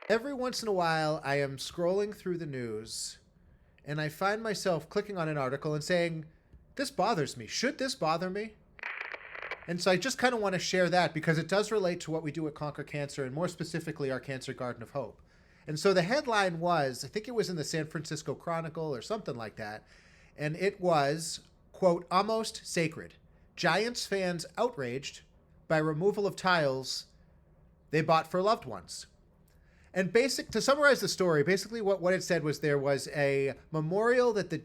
Every once in a while, I am scrolling through the news and I find myself clicking on an article and saying, this bothers me. Should this bother me? And so I just kind of want to share that because it does relate to what we do at Conquer Cancer and more specifically our Cancer Garden of Hope. And so the headline was, I think it was in the San Francisco Chronicle or something like that, and it was, quote, almost sacred. Giants fans outraged by removal of tiles they bought for loved ones. And to summarize the story, basically what it said was there was a memorial that the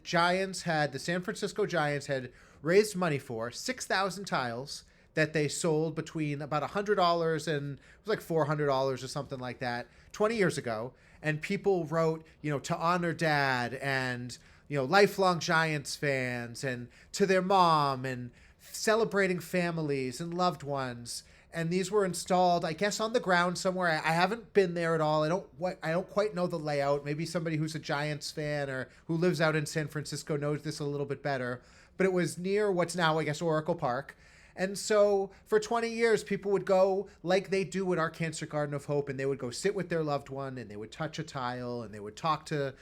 San Francisco Giants had raised money for, 6,000 tiles that they sold between about $100 and it was like $400 or something like that 20 years ago. And people wrote, to honor dad and, lifelong Giants fans and to their mom and celebrating families and loved ones. And these were installed, I guess, on the ground somewhere. I haven't been there at all. I don't quite know the layout. Maybe somebody who's a Giants fan or who lives out in San Francisco knows this a little bit better. But it was near what's now, I guess, Oracle Park. And so for 20 years, people would go like they do at our Cancer Garden of Hope, and they would go sit with their loved one, and they would touch a tile, and they would talk to,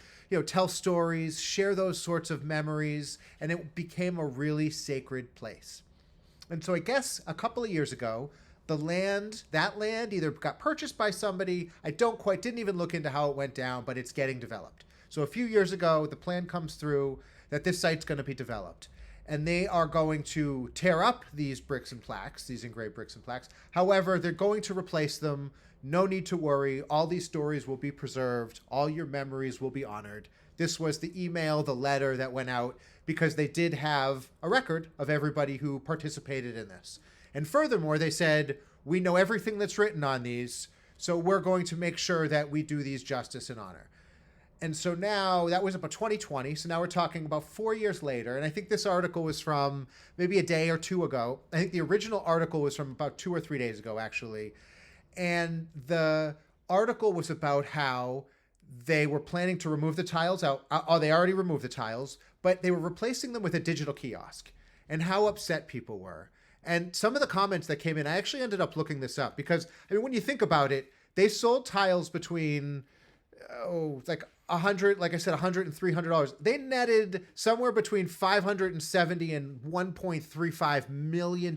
tell stories, share those sorts of memories, and it became a really sacred place. And so I guess a couple of years ago, that land either got purchased by somebody. Didn't even look into how it went down, but it's getting developed. So a few years ago, the plan comes through that this site's going to be developed. And they are going to tear up these bricks and plaques, these engraved bricks and plaques. However, they're going to replace them. No need to worry. All these stories will be preserved. All your memories will be honored. This was the email, the letter that went out because they did have a record of everybody who participated in this. And furthermore, they said, we know everything that's written on these, so we're going to make sure that we do these justice and honor. And so now that was about 2020. So now we're talking about 4 years later. And I think this article was from maybe a day or two ago. I think the original article was from about 2 or 3 days ago, actually. And the article was about how they were planning to remove the tiles out. Oh, they already removed the tiles, but they were replacing them with a digital kiosk and how upset people were. And some of the comments that came in, I actually ended up looking this up because, when you think about it, they sold tiles between like 100, like I said, 100 and $300. They netted somewhere between 570 and $1.35 million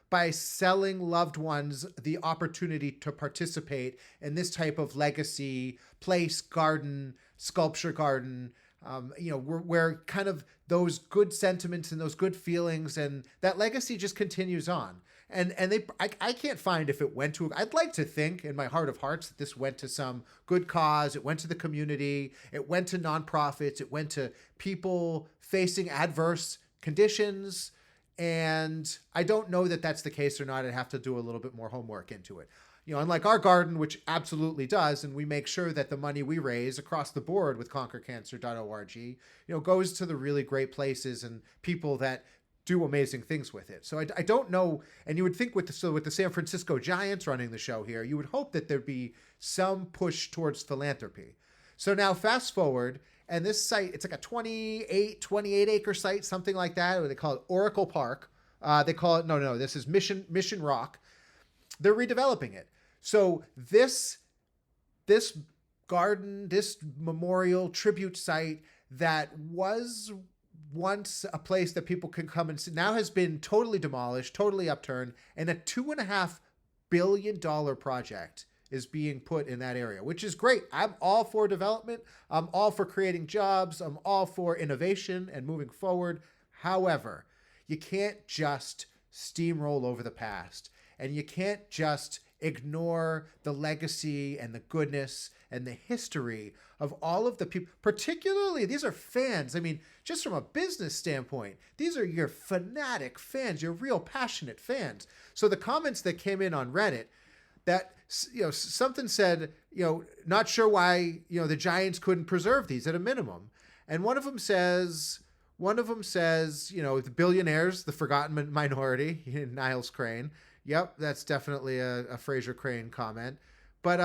by selling loved ones the opportunity to participate in this type of legacy place, garden, sculpture garden, where kind of those good sentiments and those good feelings and that legacy just continues on. I can't find if it went to, I'd like to think in my heart of hearts that this went to some good cause. It went to the community. It went to nonprofits. It went to people facing adverse conditions. And I don't know that that's the case or not. I'd have to do a little bit more homework into it. Unlike our garden, which absolutely does, and we make sure that the money we raise across the board with conquercancer.org, goes to the really great places and people that do amazing things with it. So I don't know, and you would think with the San Francisco Giants running the show here, you would hope that there'd be some push towards philanthropy. So now fast forward, and this site, it's like a 28 acre site, something like that, or they call it Oracle Park. They call it, no, this is Mission Rock. They're redeveloping it. So this garden, this memorial tribute site that was once a place that people can come and see now has been totally demolished, totally upturned, and a $2.5 billion project is being put in that area, which is great. I'm all for development. I'm all for creating jobs. I'm all for innovation and moving forward. However, you can't just steamroll over the past, and you can't just ignore the legacy and the goodness and the history of all of the people. Particularly, these are fans. Just from a business standpoint, these are your fanatic fans, your real passionate fans. So the comments that came in on Reddit, that something said, not sure why the Giants couldn't preserve these at a minimum, and one of them says, the billionaires, the forgotten minority, Niles Crane. Yep, that's definitely a Fraser Crane comment. But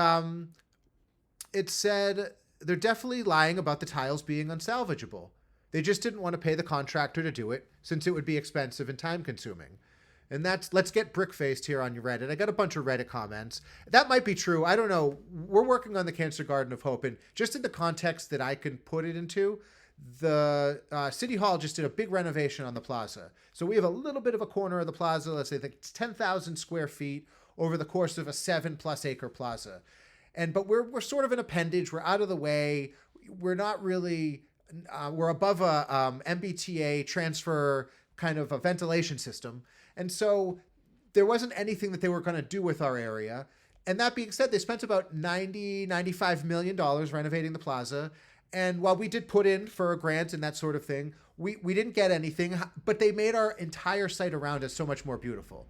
it said they're definitely lying about the tiles being unsalvageable. They just didn't want to pay the contractor to do it since it would be expensive and time consuming. And that's let's get brick faced here on your Reddit. I got a bunch of Reddit comments. That might be true. I don't know. We're working on the Cancer Garden of Hope, and just in the context that I can put it into, the City Hall just did a big renovation on the plaza. So we have a little bit of a corner of the plaza. Let's say that it's 10,000 square feet over the course of a 7+ acre plaza. But we're sort of an appendage. We're out of the way. We're not really. We're above a MBTA transfer kind of a ventilation system. And so there wasn't anything that they were going to do with our area. And that being said, they spent about $95 million renovating the plaza. And while we did put in for a grant and that sort of thing, we didn't get anything, but they made our entire site around us so much more beautiful.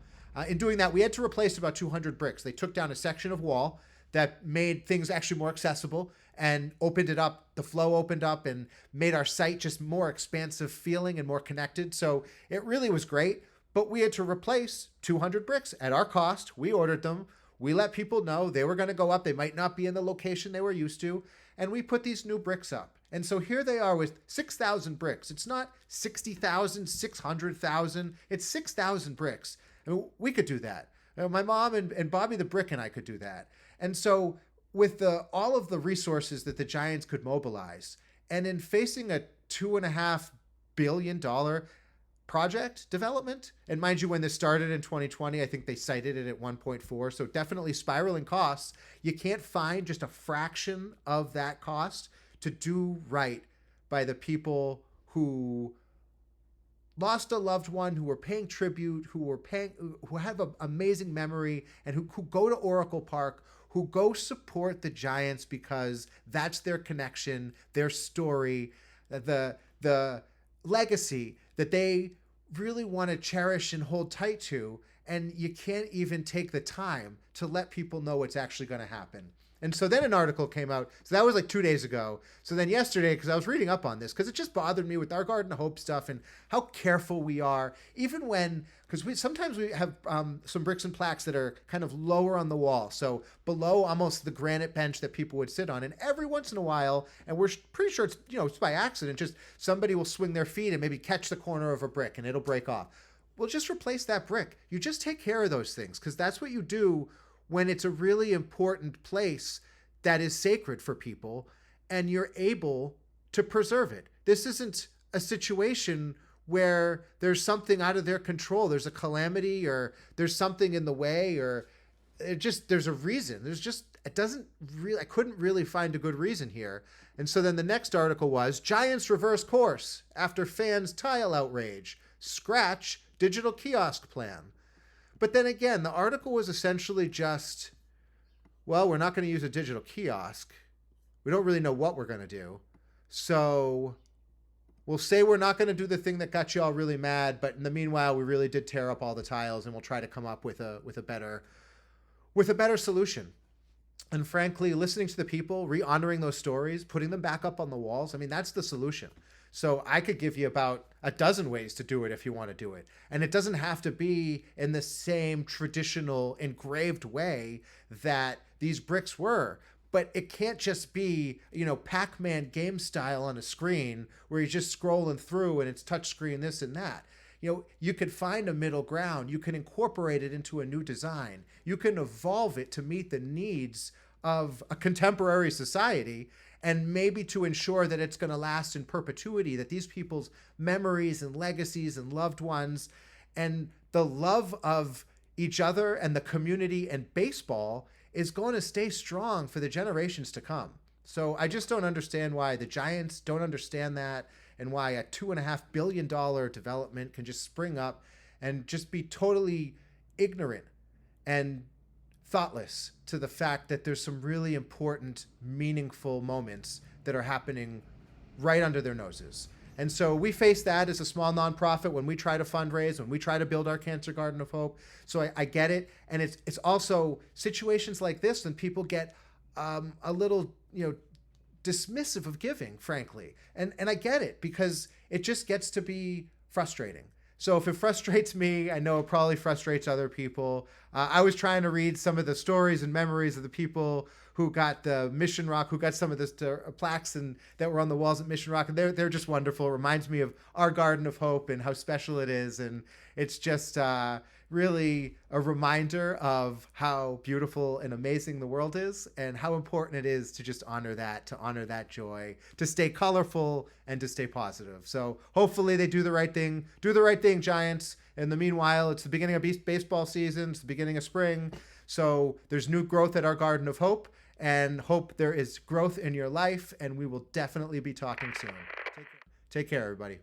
In doing that, we had to replace about 200 bricks. They took down a section of wall that made things actually more accessible and opened it up. The flow opened up and made our site just more expansive feeling and more connected. So it really was great. But we had to replace 200 bricks at our cost. We ordered them. We let people know they were going to go up. They might not be in the location they were used to. And we put these new bricks up. And so here they are with 6,000 bricks. It's not 60,000, 600,000. It's 6,000 bricks. I mean, we could do that. My mom and Bobby the Brick and I could do that. And so with all of the resources that the Giants could mobilize, and in facing a $2.5 billion project development, and mind you, when this started in 2020, I think they cited it at 1.4, so definitely spiraling costs. You can't find just a fraction of that cost to do right by the people who lost a loved one, who were paying tribute, who have an amazing memory, and who go to Oracle Park, who go support the Giants because that's their connection, their story, the legacy that they really want to cherish and hold tight to, and you can't even take the time to let people know what's actually going to happen. And so then an article came out. So that was like 2 days ago. So then yesterday, because I was reading up on this, because it just bothered me with our Garden of Hope stuff and how careful we are, even when, because sometimes we have some bricks and plaques that are kind of lower on the wall. So below almost the granite bench that people would sit on. And every once in a while, and we're pretty sure it's by accident, just somebody will swing their feet and maybe catch the corner of a brick and it'll break off. Well, just replace that brick. You just take care of those things, because that's what you do when it's a really important place that is sacred for people and you're able to preserve it. This isn't a situation where there's something out of their control. There's a calamity or there's something in the way, or there's a reason. I couldn't really find a good reason here. And so then the next article was Giants reverse course after fans tile outrage, scratch digital kiosk plan. But then again, the article was essentially just, well, we're not going to use a digital kiosk. We don't really know what we're going to do. So we'll say we're not going to do the thing that got you all really mad, but in the meanwhile, we really did tear up all the tiles, and we'll try to come up with a better solution. And frankly, listening to the people, re-honoring those stories, putting them back up on the walls, I mean, that's the solution. So I could give you about a dozen ways to do it if you want to do it. And it doesn't have to be in the same traditional engraved way that these bricks were. But it can't just be, Pac Man game style on a screen where you're just scrolling through and it's touchscreen this and that. You could find a middle ground. You can incorporate it into a new design. You can evolve it to meet the needs of a contemporary society, and maybe to ensure that it's going to last in perpetuity, that these people's memories and legacies and loved ones and the love of each other and the community and baseball is going to stay strong for the generations to come. So I just don't understand why the Giants don't understand that, and why a $2.5 billion development can just spring up and just be totally ignorant and thoughtless to the fact that there's some really important, meaningful moments that are happening right under their noses. And so we face that as a small nonprofit when we try to fundraise, when we try to build our Cancer Garden of Hope. So I get it. And it's also situations like this when people get a little, dismissive of giving, frankly. And I get it, because it just gets to be frustrating. So if it frustrates me, I know it probably frustrates other people. I was trying to read some of the stories and memories of the people who got the Mission Rock, who got some of this plaques that were on the walls at Mission Rock. And they're just wonderful. It reminds me of our Garden of Hope and how special it is. And it's just, really a reminder of how beautiful and amazing the world is, and how important it is to just honor that joy, to stay colorful and to stay positive. So hopefully they do the right thing. Do the right thing, Giants. In the meanwhile, it's the beginning of baseball season. It's the beginning of spring. So there's new growth at our Garden of Hope, and hope there is growth in your life, and we will definitely be talking soon. Take care, everybody.